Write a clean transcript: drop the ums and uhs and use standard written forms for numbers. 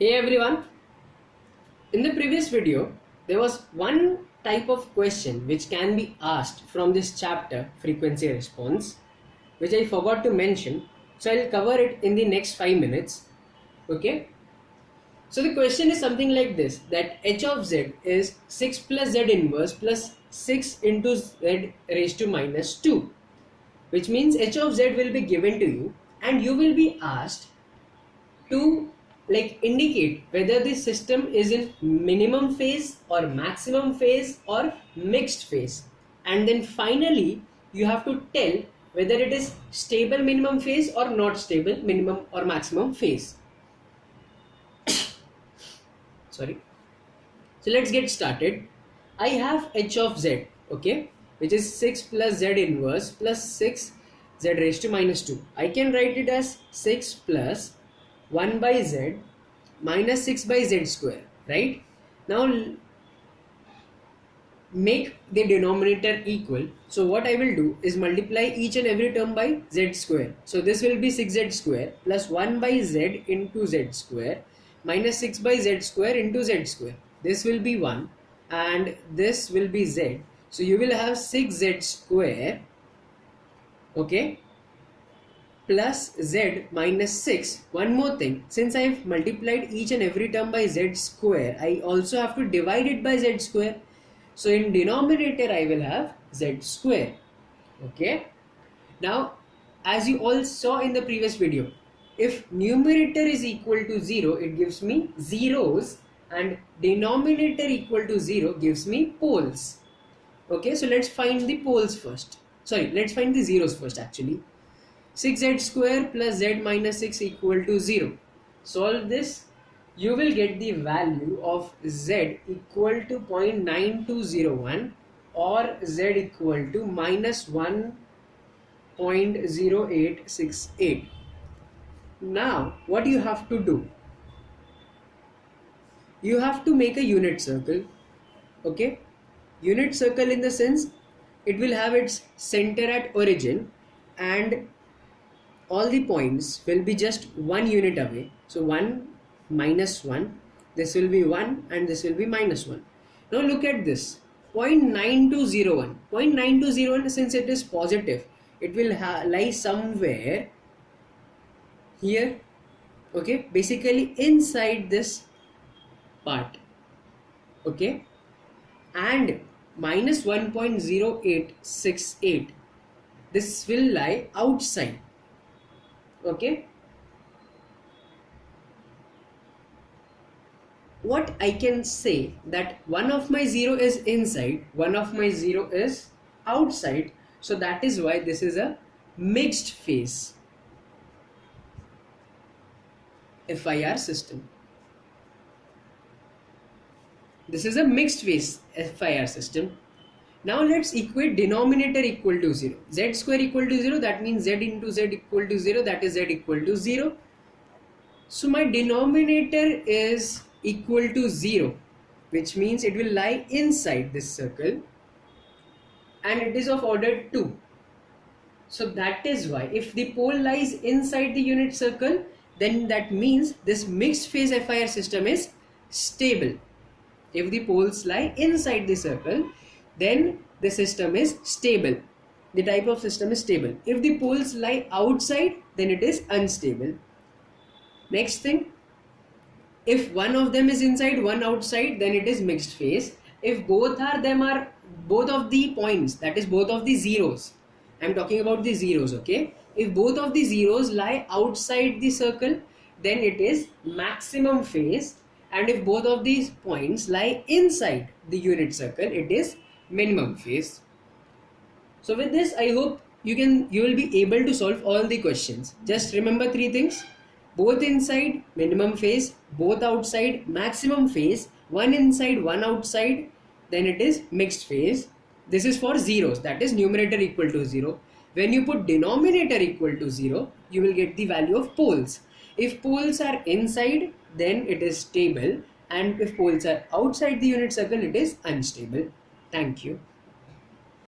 Hey everyone, in the previous video there was one type of question which can be asked from this chapter frequency response which I forgot to mention, so I'll cover it in the next 5 minutes. Okay, so the question is something like this, that h of z is 6 plus z inverse plus 6 into z raised to minus 2, which means h of z will be given to you and you will be asked to indicate whether the system is in minimum phase or maximum phase or mixed phase, and then finally you have to tell whether it is stable minimum phase or not stable minimum or maximum phase. Sorry. So let's get started. I have h of z, okay, which is 6 plus z inverse plus 6 z raised to minus 2. I can write it as 6 plus 1 by z minus 6 by z square, right? Now make the denominator equal. So what I will do is multiply each and every term by z square. So this will be 6z square plus 1 by z into z square minus 6 by z square into z square. This will be 1 and this will be z. So you will have 6z square, okay, plus z minus 6. One more thing, since I have multiplied each and every term by z square, I also have to divide it by z square. So in denominator I will have z square. Okay. Now as you all saw in the previous video, if numerator is equal to 0, it gives me zeros, and denominator equal to 0 gives me poles. Okay, so let's find the poles first. Sorry, let's find the zeros first actually. 6z square plus z minus 6 equal to 0. Solve this. You will get the value of z equal to 0.9201 or z equal to minus 1.0868. Now what you have to do? You have to make a unit circle. Okay, unit circle in the sense it will have its center at origin and all the points will be just 1 unit away. So 1 minus 1, this will be 1 and this will be minus 1. Now look at this, 0.9201. 0.9201, since it is positive, it will lie somewhere here, okay, basically inside this part, okay, and minus 1.0868, this will lie outside. Okay, what I can say that one of my 0 is inside, one of my 0 is outside, so that is why this is a mixed phase FIR system. This is a mixed phase FIR system. Now let's equate denominator equal to 0. Z square equal to 0, that means z into z equal to 0, that is z equal to 0. So my denominator is equal to 0, which means it will lie inside this circle and it is of order 2. So that is why if the pole lies inside the unit circle, then that means this mixed phase FIR system is stable. If the poles lie inside the circle, then the system is stable. The type of system is stable. If the poles lie outside, then it is unstable. Next thing, if one of them is inside, one outside, then it is mixed phase. If both of the points, that is both of the zeros, I am talking about the zeros, okay. If both of the zeros lie outside the circle, then it is maximum phase, and if both of these points lie inside the unit circle, it is minimum phase. So with this, I hope you will be able to solve all the questions. Just remember 3 things: both inside minimum phase, both outside maximum phase, one inside one outside, then it is mixed phase. This is for zeros, that is numerator equal to 0. When you put denominator equal to 0, you will get the value of poles. If poles are inside, then it is stable, and if poles are outside the unit circle, it is unstable. Thank you.